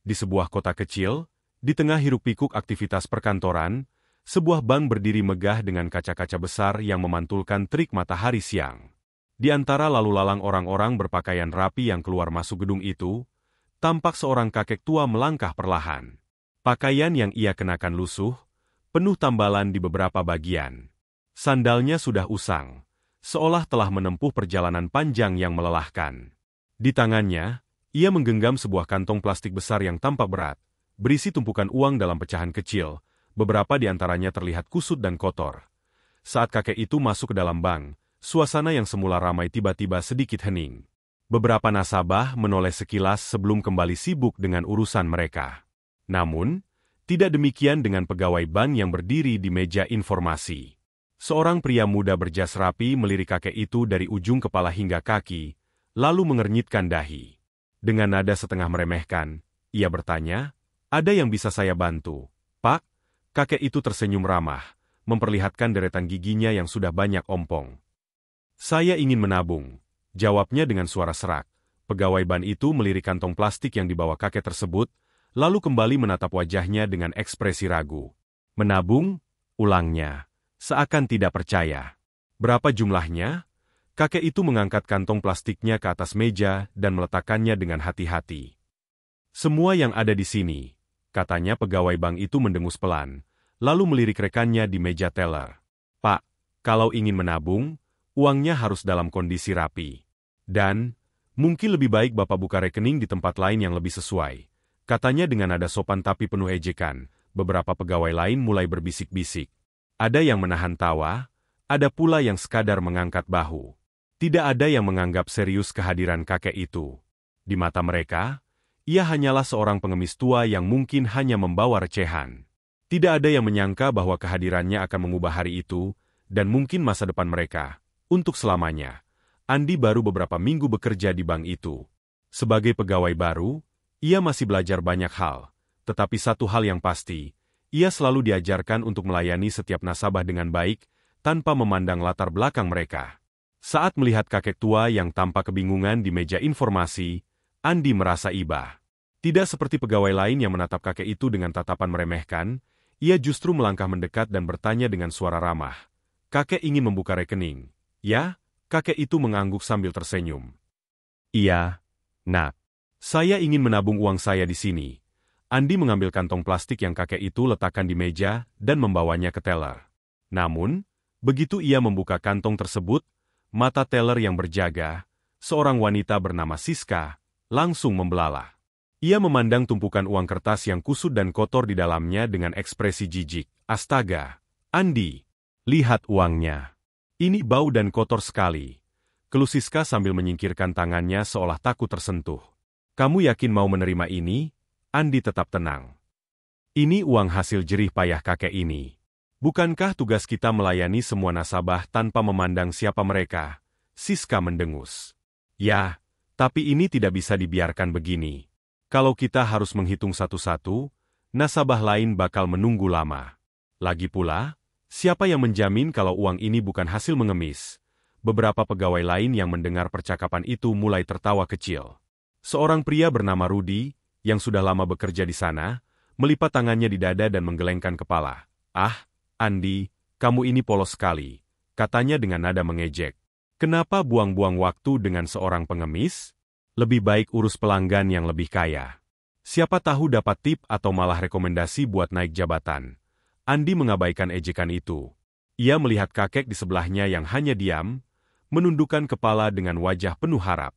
Di sebuah kota kecil, di tengah hiruk-pikuk aktivitas perkantoran, sebuah bank berdiri megah dengan kaca-kaca besar yang memantulkan terik matahari siang. Di antara lalu lalang orang-orang berpakaian rapi yang keluar masuk gedung itu, tampak seorang kakek tua melangkah perlahan. Pakaian yang ia kenakan lusuh, penuh tambalan di beberapa bagian. Sandalnya sudah usang, seolah telah menempuh perjalanan panjang yang melelahkan. Di tangannya, ia menggenggam sebuah kantong plastik besar yang tampak berat, berisi tumpukan uang dalam pecahan kecil, beberapa di antaranya terlihat kusut dan kotor. Saat kakek itu masuk ke dalam bank, suasana yang semula ramai tiba-tiba sedikit hening. Beberapa nasabah menoleh sekilas sebelum kembali sibuk dengan urusan mereka. Namun, tidak demikian dengan pegawai bank yang berdiri di meja informasi. Seorang pria muda berjas rapi melirik kakek itu dari ujung kepala hingga kaki, lalu mengernyitkan dahi. Dengan nada setengah meremehkan, ia bertanya, "Ada yang bisa saya bantu, Pak?" Kakek itu tersenyum ramah, memperlihatkan deretan giginya yang sudah banyak ompong. "Saya ingin menabung," jawabnya dengan suara serak. Pegawai bank itu melirik kantong plastik yang dibawa kakek tersebut, lalu kembali menatap wajahnya dengan ekspresi ragu. "Menabung?" ulangnya, seakan tidak percaya. "Berapa jumlahnya?" Kakek itu mengangkat kantong plastiknya ke atas meja dan meletakkannya dengan hati-hati. "Semua yang ada di sini," katanya pegawai bank itu mendengus pelan, lalu melirik rekannya di meja teller. "Pak, kalau ingin menabung, uangnya harus dalam kondisi rapi. Dan, mungkin lebih baik Bapak buka rekening di tempat lain yang lebih sesuai," katanya dengan nada sopan tapi penuh ejekan. Beberapa pegawai lain mulai berbisik-bisik. Ada yang menahan tawa, ada pula yang sekadar mengangkat bahu. Tidak ada yang menganggap serius kehadiran kakek itu. Di mata mereka, ia hanyalah seorang pengemis tua yang mungkin hanya membawa recehan. Tidak ada yang menyangka bahwa kehadirannya akan mengubah hari itu, dan mungkin masa depan mereka, untuk selamanya. Andi baru beberapa minggu bekerja di bank itu. Sebagai pegawai baru, ia masih belajar banyak hal, tetapi satu hal yang pasti, ia selalu diajarkan untuk melayani setiap nasabah dengan baik, tanpa memandang latar belakang mereka. Saat melihat kakek tua yang tampak kebingungan di meja informasi, Andi merasa iba. Tidak seperti pegawai lain yang menatap kakek itu dengan tatapan meremehkan, ia justru melangkah mendekat dan bertanya dengan suara ramah. "Kakek ingin membuka rekening, ya?" Kakek itu mengangguk sambil tersenyum. "Iya, Nak. Saya ingin menabung uang saya di sini." Andi mengambil kantong plastik yang kakek itu letakkan di meja dan membawanya ke teller. Namun, begitu ia membuka kantong tersebut, mata teller yang berjaga, seorang wanita bernama Siska, langsung membelalak. Ia memandang tumpukan uang kertas yang kusut dan kotor di dalamnya dengan ekspresi jijik. "Astaga, Andi, lihat uangnya. Ini bau dan kotor sekali." Keluh Siska sambil menyingkirkan tangannya seolah takut tersentuh. "Kamu yakin mau menerima ini?" Andi tetap tenang. "Ini uang hasil jerih payah kakek ini. Bukankah tugas kita melayani semua nasabah tanpa memandang siapa mereka?" Siska mendengus. "Ya, tapi ini tidak bisa dibiarkan begini. Kalau kita harus menghitung satu-satu, nasabah lain bakal menunggu lama. Lagi pula, siapa yang menjamin kalau uang ini bukan hasil mengemis?" Beberapa pegawai lain yang mendengar percakapan itu mulai tertawa kecil. Seorang pria bernama Rudi, yang sudah lama bekerja di sana, melipat tangannya di dada dan menggelengkan kepala. "Ah, Andi, kamu ini polos sekali," katanya dengan nada mengejek. "Kenapa buang-buang waktu dengan seorang pengemis? Lebih baik urus pelanggan yang lebih kaya. Siapa tahu dapat tip atau malah rekomendasi buat naik jabatan." Andi mengabaikan ejekan itu. Ia melihat kakek di sebelahnya yang hanya diam, menundukkan kepala dengan wajah penuh harap.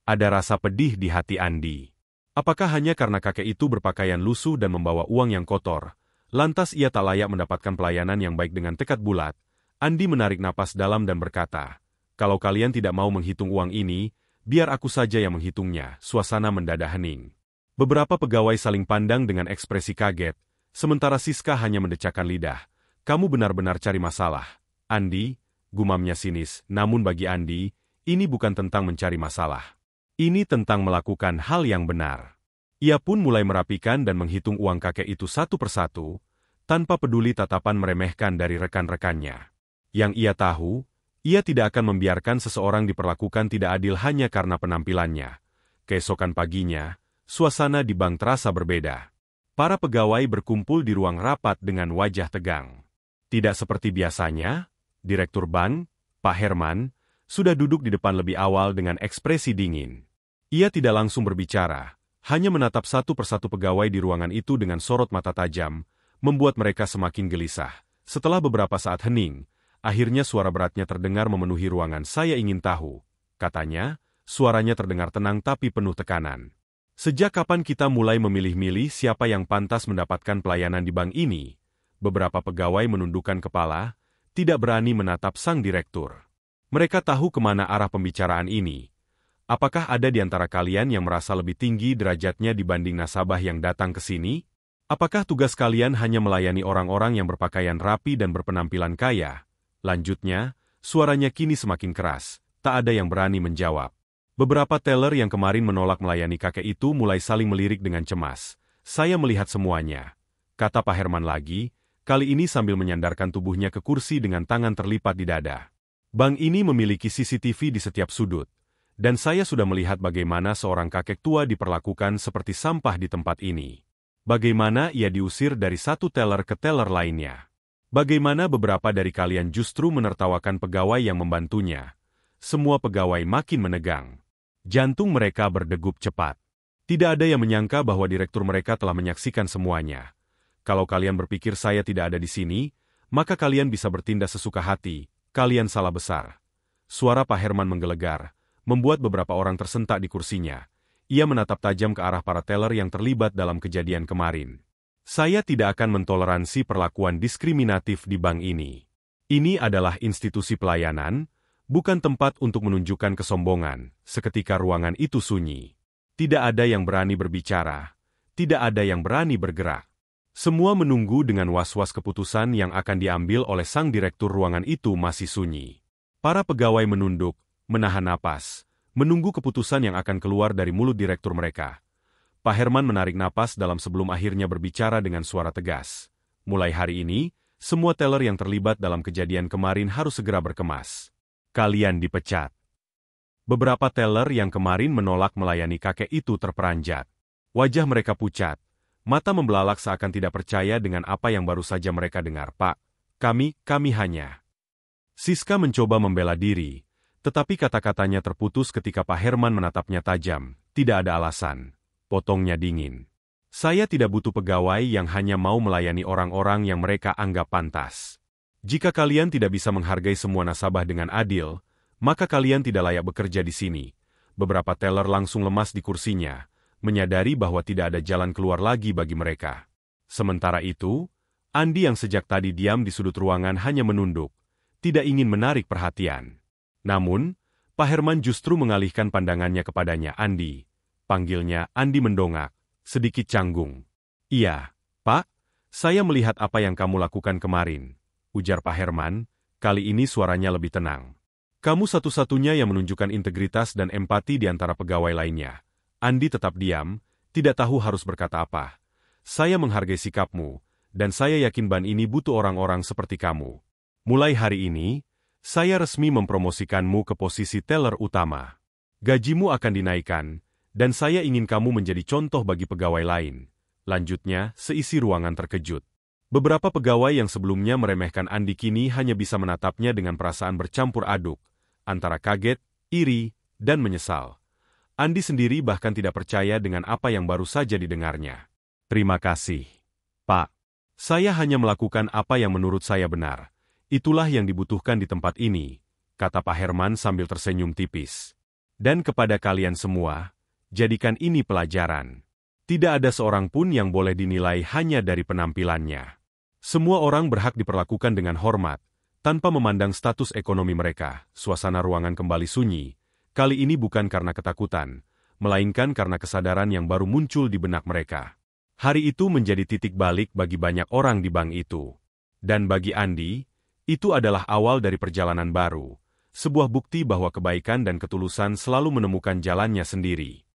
Ada rasa pedih di hati Andi. Apakah hanya karena kakek itu berpakaian lusuh dan membawa uang yang kotor, lantas ia tak layak mendapatkan pelayanan yang baik? Dengan tekad bulat, Andi menarik napas dalam dan berkata, "Kalau kalian tidak mau menghitung uang ini, biar aku saja yang menghitungnya." Suasana mendadak hening. Beberapa pegawai saling pandang dengan ekspresi kaget, sementara Siska hanya mendecakkan lidah. "Kamu benar-benar cari masalah, Andi," gumamnya sinis. Namun bagi Andi, ini bukan tentang mencari masalah. Ini tentang melakukan hal yang benar. Ia pun mulai merapikan dan menghitung uang kakek itu satu persatu, tanpa peduli tatapan meremehkan dari rekan-rekannya. Yang ia tahu, ia tidak akan membiarkan seseorang diperlakukan tidak adil hanya karena penampilannya. Keesokan paginya, suasana di bank terasa berbeda. Para pegawai berkumpul di ruang rapat dengan wajah tegang. Tidak seperti biasanya, Direktur Bank, Pak Herman, sudah duduk di depan lebih awal dengan ekspresi dingin. Ia tidak langsung berbicara, hanya menatap satu persatu pegawai di ruangan itu dengan sorot mata tajam, membuat mereka semakin gelisah. Setelah beberapa saat hening, akhirnya suara beratnya terdengar memenuhi ruangan. "Saya ingin tahu," katanya, suaranya terdengar tenang tapi penuh tekanan. "Sejak kapan kita mulai memilih-milih siapa yang pantas mendapatkan pelayanan di bank ini?" Beberapa pegawai menundukkan kepala, tidak berani menatap sang direktur. Mereka tahu kemana arah pembicaraan ini. Apakah ada di antara kalian yang merasa lebih tinggi derajatnya dibanding nasabah yang datang ke sini? Apakah tugas kalian hanya melayani orang-orang yang berpakaian rapi dan berpenampilan kaya? Lanjutnya, suaranya kini semakin keras, tak ada yang berani menjawab. Beberapa teller yang kemarin menolak melayani kakek itu mulai saling melirik dengan cemas. "Saya melihat semuanya," kata Pak Herman lagi, kali ini sambil menyandarkan tubuhnya ke kursi dengan tangan terlipat di dada. "Bank ini memiliki CCTV di setiap sudut, dan saya sudah melihat bagaimana seorang kakek tua diperlakukan seperti sampah di tempat ini. Bagaimana ia diusir dari satu teller ke teller lainnya. Bagaimana beberapa dari kalian justru menertawakan pegawai yang membantunya." Semua pegawai makin menegang. Jantung mereka berdegup cepat. Tidak ada yang menyangka bahwa direktur mereka telah menyaksikan semuanya. "Kalau kalian berpikir saya tidak ada di sini, maka kalian bisa bertindak sesuka hati. Kalian salah besar." Suara Pak Herman menggelegar, membuat beberapa orang tersentak di kursinya. Ia menatap tajam ke arah para teller yang terlibat dalam kejadian kemarin. "Saya tidak akan mentoleransi perlakuan diskriminatif di bank ini. Ini adalah institusi pelayanan, bukan tempat untuk menunjukkan kesombongan." Seketika ruangan itu sunyi. Tidak ada yang berani berbicara. Tidak ada yang berani bergerak. Semua menunggu dengan was-was keputusan yang akan diambil oleh sang direktur. Ruangan itu masih sunyi. Para pegawai menunduk, menahan napas, menunggu keputusan yang akan keluar dari mulut direktur mereka. Pak Herman menarik napas dalam sebelum akhirnya berbicara dengan suara tegas. "Mulai hari ini, semua teller yang terlibat dalam kejadian kemarin harus segera berkemas. Kalian dipecat." Beberapa teller yang kemarin menolak melayani kakek itu terperanjat. Wajah mereka pucat, mata membelalak seakan tidak percaya dengan apa yang baru saja mereka dengar. "Pak, kami hanya..." Siska mencoba membela diri, tetapi kata-katanya terputus ketika Pak Herman menatapnya tajam. "Tidak ada alasan," potongnya dingin. "Saya tidak butuh pegawai yang hanya mau melayani orang-orang yang mereka anggap pantas. Jika kalian tidak bisa menghargai semua nasabah dengan adil, maka kalian tidak layak bekerja di sini." Beberapa teller langsung lemas di kursinya, menyadari bahwa tidak ada jalan keluar lagi bagi mereka. Sementara itu, Andi yang sejak tadi diam di sudut ruangan hanya menunduk, tidak ingin menarik perhatian. Namun, Pak Herman justru mengalihkan pandangannya kepadanya. "Andi," panggilnya. Andi mendongak, sedikit canggung. "Iya, Pak, saya melihat apa yang kamu lakukan kemarin," ujar Pak Herman, kali ini suaranya lebih tenang. "Kamu satu-satunya yang menunjukkan integritas dan empati di antara pegawai lainnya." Andi tetap diam, tidak tahu harus berkata apa. "Saya menghargai sikapmu, dan saya yakin bank ini butuh orang-orang seperti kamu. Mulai hari ini, saya resmi mempromosikanmu ke posisi teller utama. Gajimu akan dinaikkan, dan saya ingin kamu menjadi contoh bagi pegawai lain." Lanjutnya, seisi ruangan terkejut. Beberapa pegawai yang sebelumnya meremehkan Andi kini hanya bisa menatapnya dengan perasaan bercampur aduk, antara kaget, iri, dan menyesal. Andi sendiri bahkan tidak percaya dengan apa yang baru saja didengarnya. "Terima kasih, Pak. Saya hanya melakukan apa yang menurut saya benar. Itulah yang dibutuhkan di tempat ini," kata Pak Herman sambil tersenyum tipis. "Dan kepada kalian semua, jadikan ini pelajaran. Tidak ada seorang pun yang boleh dinilai hanya dari penampilannya. Semua orang berhak diperlakukan dengan hormat, tanpa memandang status ekonomi mereka." Suasana ruangan kembali sunyi, kali ini bukan karena ketakutan, melainkan karena kesadaran yang baru muncul di benak mereka. Hari itu menjadi titik balik bagi banyak orang di bank itu. Dan bagi Andi, itu adalah awal dari perjalanan baru, sebuah bukti bahwa kebaikan dan ketulusan selalu menemukan jalannya sendiri.